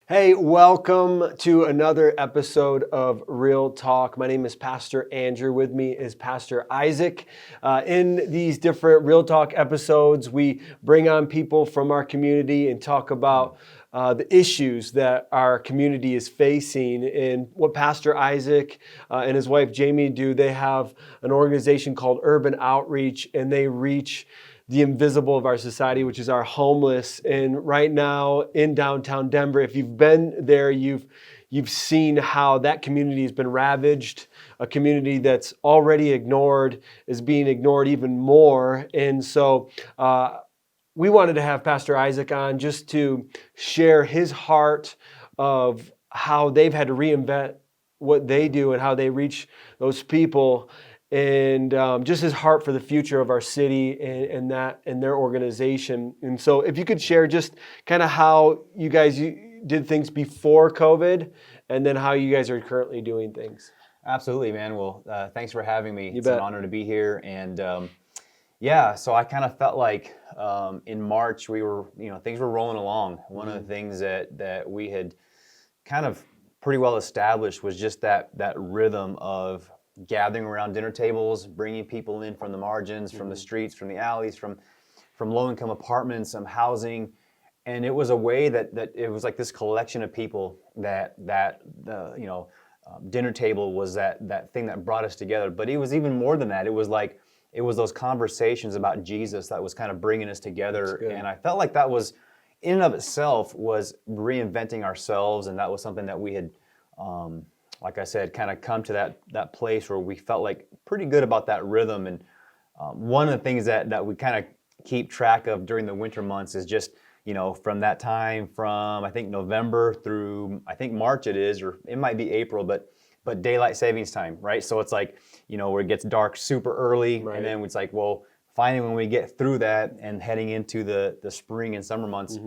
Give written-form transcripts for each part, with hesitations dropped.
Hey, welcome to another episode of Real Talk. My name is Pastor Andrew. With me is Pastor Isaac. In these different Real Talk episodes, we bring on people from our community and talk about the issues that our community is facing. And what Pastor Isaac and his wife Jamie do, they have an organization called Urban Outreach, and they reach the invisible of our society, which is our homeless. And right now in downtown Denver, if you've been there, you've seen how that community has been ravaged. A community that's already ignored is being ignored even more. And so we wanted to have Pastor Isaac on just to share his heart of how they've had to reinvent what they do and how they reach those people, and just his heart for the future of our city and their organization. And so if you could share just kind of how you guys did things before COVID and then how you guys are currently doing things. Absolutely, man. Well, thanks for having me. It's bet. an honor to be here. And so I kind of felt like in March things were rolling along. One of the things that we had kind of pretty well established was just that rhythm of gathering around dinner tables, bringing people in from the margins, from the streets, from the alleys, from low-income apartments, housing. And it was a way that it was like this collection of people that dinner table was that thing that brought us together. But it was even more than that. It was those conversations about Jesus that was kind of bringing us together. And I felt like that was, in and of itself, was reinventing ourselves. And that was something that we had, like I said, kind of come to that place where we felt like pretty good about that rhythm. And one of the things that we kind of keep track of during the winter months is just, from that time, from I think November through I think March it is, or it might be April, but daylight savings time, right? So it's like, where it gets dark super early, right. And then it's like, well, finally when we get through that and heading into the spring and summer months,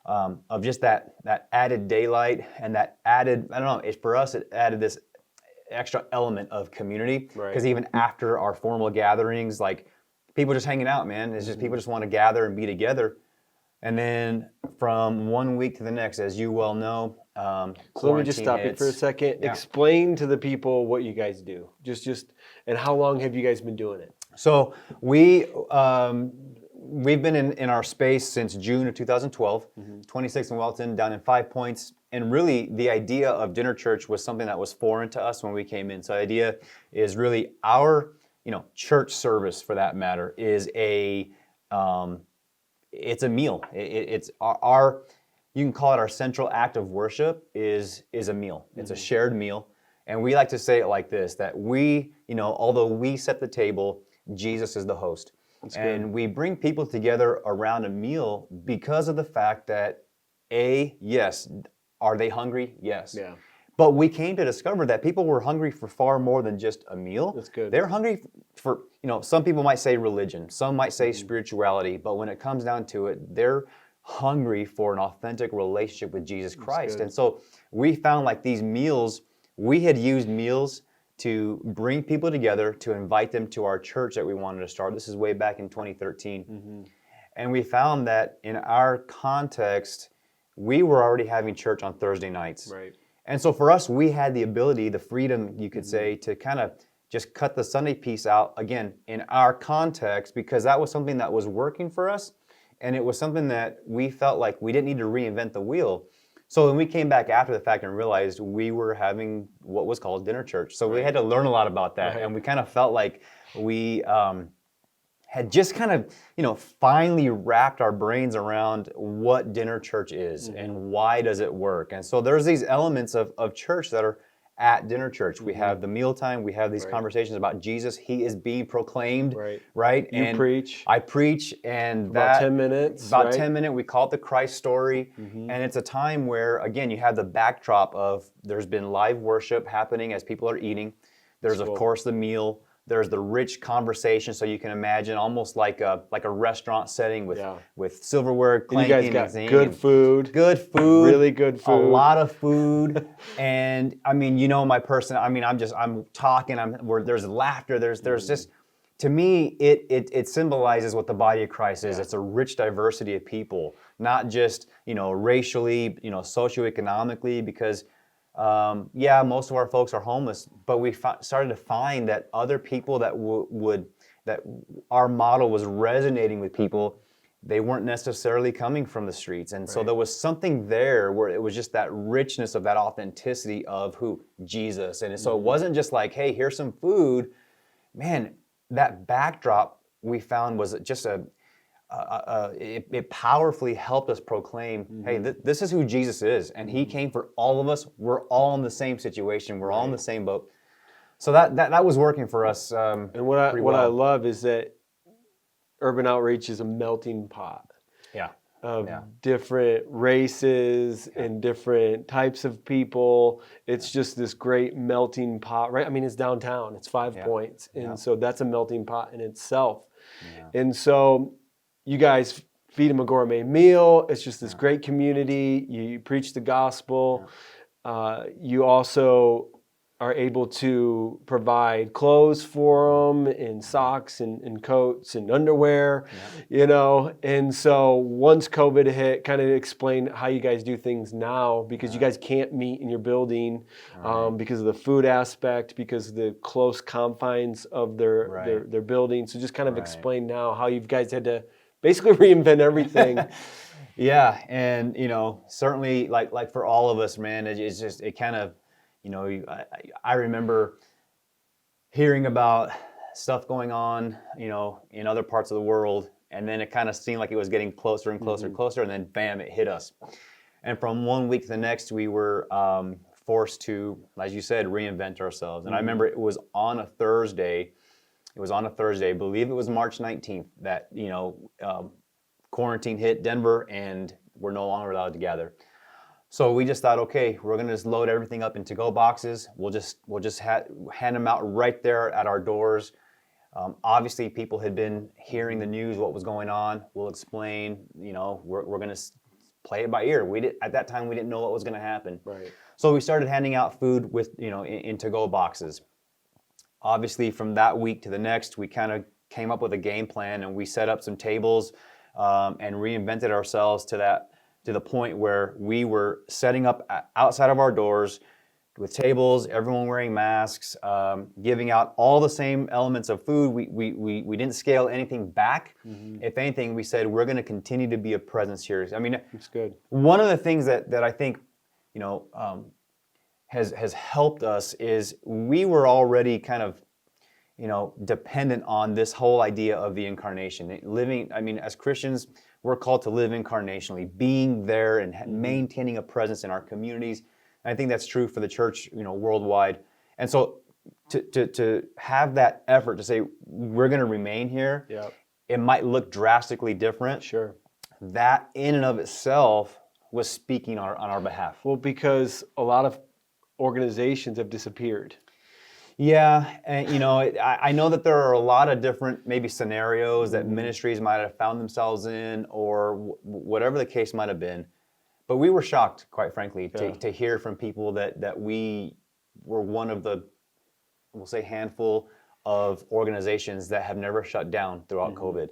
of just that added daylight and that added, I don't know, for us it added this extra element of community, because even after our formal gatherings, like people just hanging out, man. It's just people just want to gather and be together. And then from one week to the next, as you well know, so let me just stop you for a second. Yeah. Explain to the people what you guys do. Just and how long have you guys been doing it? So we've been in our space since June of 2012, 26 in Littleton, down in 5 Points. And really the idea of dinner church was something that was foreign to us when we came in. So the idea is really our, church service, for that matter, is it's a meal. It's our you can call it our central act of worship is a meal. It's a shared meal. And we like to say it like this, that we, although we set the table, Jesus is the host. And we bring people together around a meal because of the fact that, yes, are they hungry? Yes. Yeah. But we came to discover that people were hungry for far more than just a meal. That's good. They're hungry for, some people might say religion, some might say spirituality, but when it comes down to it, they're hungry for an authentic relationship with Jesus Christ. And so we found like these meals, we had used meals to bring people together, to invite them to our church that we wanted to start. This is way back in 2013. And we found that in our context, we were already having church on Thursday nights. Right. And so for us, we had the ability, the freedom, you could say, to kind of just cut the Sunday piece out, again, in our context, because that was something that was working for us. And it was something that we felt like we didn't need to reinvent the wheel. So when we came back after the fact and realized we were having what was called dinner church. So we had to learn a lot about that. And we kind of felt like we had just kind of, finally wrapped our brains around what dinner church is and why does it work. And so there's these elements of church that are at dinner church. We have the mealtime. We have these conversations about Jesus. He is being proclaimed, right? You preach. I preach, and about 10 minutes. About 10 minutes. We call it the Christ story. And it's a time where, again, you have the backdrop of there's been live worship happening as people are eating. There's, of course, the meal. There's the rich conversation, so you can imagine almost like a restaurant setting with silverware clanking. And you guys got good food, really good food, a lot of food, and I mean, my person. I mean, I'm talking. There's laughter. There's just, to me, it symbolizes what the body of Christ is. It's a rich diversity of people not just, racially, socioeconomically, because yeah, most of our folks are homeless, but we started to find that other people that that our model was resonating with people. They weren't necessarily coming from the streets. And so there was something there where it was just that richness of that authenticity of who? Jesus. And so it wasn't just like, hey, here's some food. Man, that backdrop we found was just it powerfully helped us proclaim, hey, this is who Jesus is. And he came for all of us. We're all in the same situation. We're all in the same boat. So that was working for us. And what I love is that Urban Outreach is a melting pot of different races and different types of people. It's just this great melting pot, right? I mean, it's downtown. It's 5 Points. And so that's a melting pot in itself. Yeah. And so you guys feed them a gourmet meal. It's just this great community. You preach the gospel. You also are able to provide clothes for them and socks and coats and underwear, And so once COVID hit, kind of explain how you guys do things now, because you guys can't meet in your building because of the food aspect, because of the close confines of their building. So just kind of explain now how you guys had to basically reinvent everything. Yeah, and certainly like for all of us, man, it's just it kind of. I remember hearing about stuff going on, in other parts of the world, and then it kind of seemed like it was getting closer and closer and closer, and then bam, it hit us. And from one week to the next, we were forced to, as you said, reinvent ourselves. And I remember it was on a Thursday. I believe it was March 19th that, quarantine hit Denver, and we're no longer allowed to gather. So we just thought, okay, we're gonna just load everything up in to-go boxes. We'll just hand them out right there at our doors. Obviously, people had been hearing the news, what was going on. We'll explain. We're gonna play it by ear. At that time we didn't know what was gonna happen. Right. So we started handing out food with in to-go boxes. Obviously, from that week to the next, we kind of came up with a game plan, and we set up some tables and reinvented ourselves to the point where we were setting up outside of our doors with tables, everyone wearing masks, giving out all the same elements of food. We didn't scale anything back. If anything, we said we're going to continue to be a presence here. I mean, it's good. One of the things that I think has helped us is we were already kind of dependent on this whole idea of the incarnation. Living, as Christians, we're called to live incarnationally, being there and maintaining a presence in our communities. And I think that's true for the church, worldwide. And so to have that effort to say, we're going to remain here, it might look drastically different. Sure. That in and of itself was speaking on our behalf. Well, because a lot of organizations have disappeared. Yeah, and I know that there are a lot of different maybe scenarios that ministries might have found themselves in, or whatever the case might have been. But we were shocked, quite frankly, to hear from people that we were one of the, we'll say, handful of organizations that have never shut down throughout COVID.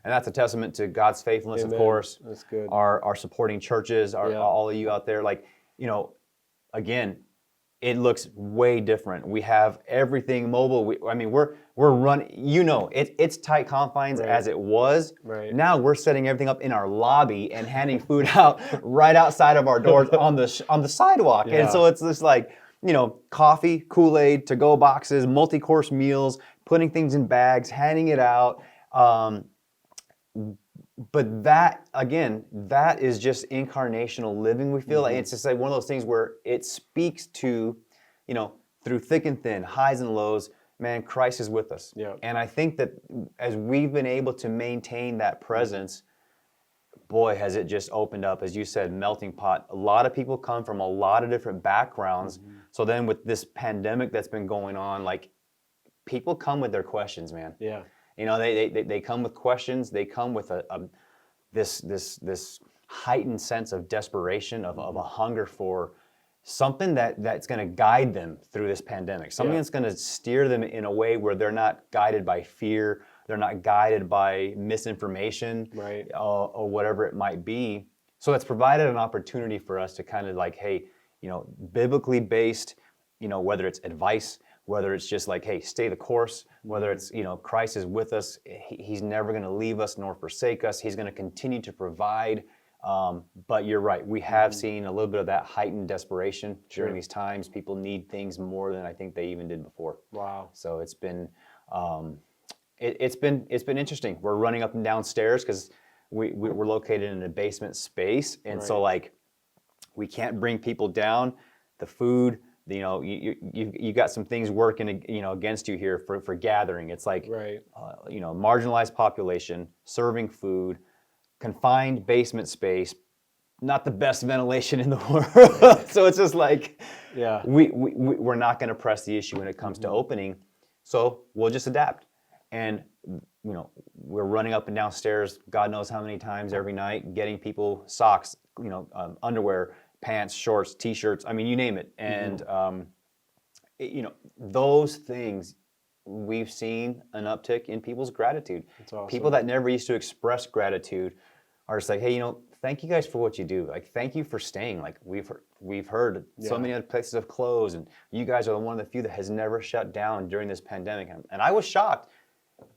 And that's a testament to God's faithfulness, Amen. Of course. That's good. Our supporting churches, all of you out there, again, it looks way different. We have everything mobile. We're running. It's tight confines as it was. Right. Now we're setting everything up in our lobby and handing food out right outside of our doors on the sidewalk. Yeah. And so it's this coffee, Kool-Aid, to-go boxes, multi-course meals, putting things in bags, handing it out. But that is just incarnational living. We feel like it's just like one of those things where it speaks to, through thick and thin, highs and lows, man, Christ is with us. Yeah. And I think that as we've been able to maintain that presence, boy, has it just opened up, as you said, melting pot. A lot of people come from a lot of different backgrounds. So then with this pandemic that's been going on, people come with their questions, man. Yeah. They come with questions. They come with this heightened sense of desperation, of a hunger for something that's going to guide them through this pandemic. Something that's going to steer them in a way where they're not guided by fear. They're not guided by misinformation, right, or whatever it might be. So it's provided an opportunity for us to kind of like, hey, biblically based, whether it's advice, whether it's just like, hey, stay the course, whether it's, Christ is with us. He's never going to leave us nor forsake us. He's going to continue to provide. But you're right. We have seen a little bit of that heightened desperation during these times. People need things more than I think they even did before. Wow. So it's been, it's been interesting. We're running up and down stairs because we're located in a basement space, and so like we can't bring people down. The food, you got some things working, against you here for gathering. It's like, marginalized population, serving food, confined basement space, not the best ventilation in the world. So it's just like, we're not going to press the issue when it comes to opening. So we'll just adapt. And, we're running up and down stairs, God knows how many times every night, getting people socks, underwear, pants, shorts, t-shirts, I mean, you name it. And, those things, we've seen an uptick in people's gratitude. That's awesome. People that never used to express gratitude are just like, hey, thank you guys for what you do. Like, thank you for staying. Like, we've heard so many other places have closed, and you guys are one of the few that has never shut down during this pandemic. And I was shocked,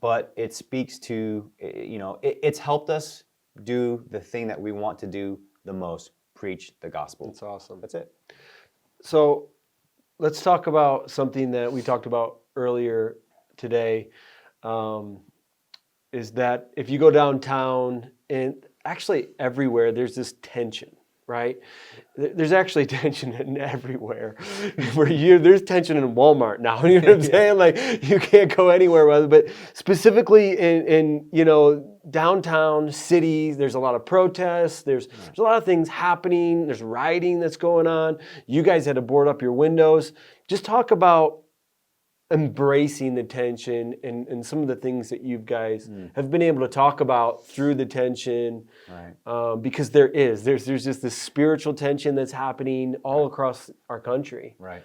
but it speaks to, it's helped us do the thing that we want to do the most, preach the gospel. That's awesome. That's it. So let's talk about something that we talked about earlier today, is that if you go downtown, and actually everywhere, there's this tension, right? There's actually tension in everywhere. There's tension in Walmart now. You know what I'm saying? Like, you can't go anywhere with it. But specifically in downtown cities, there's a lot of protests. There's a lot of things happening. There's rioting that's going on. You guys had to board up your windows. Just talk about embracing the tension and some of the things that you guys have been able to talk about through the tension, because there's just this spiritual tension that's happening all across our country. Right.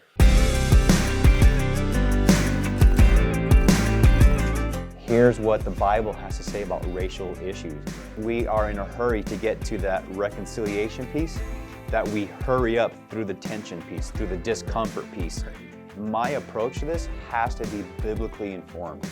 Here's what the Bible has to say about racial issues. We are in a hurry to get to that reconciliation piece, that we hurry up through the tension piece, through the discomfort piece. My approach to this has to be biblically informed.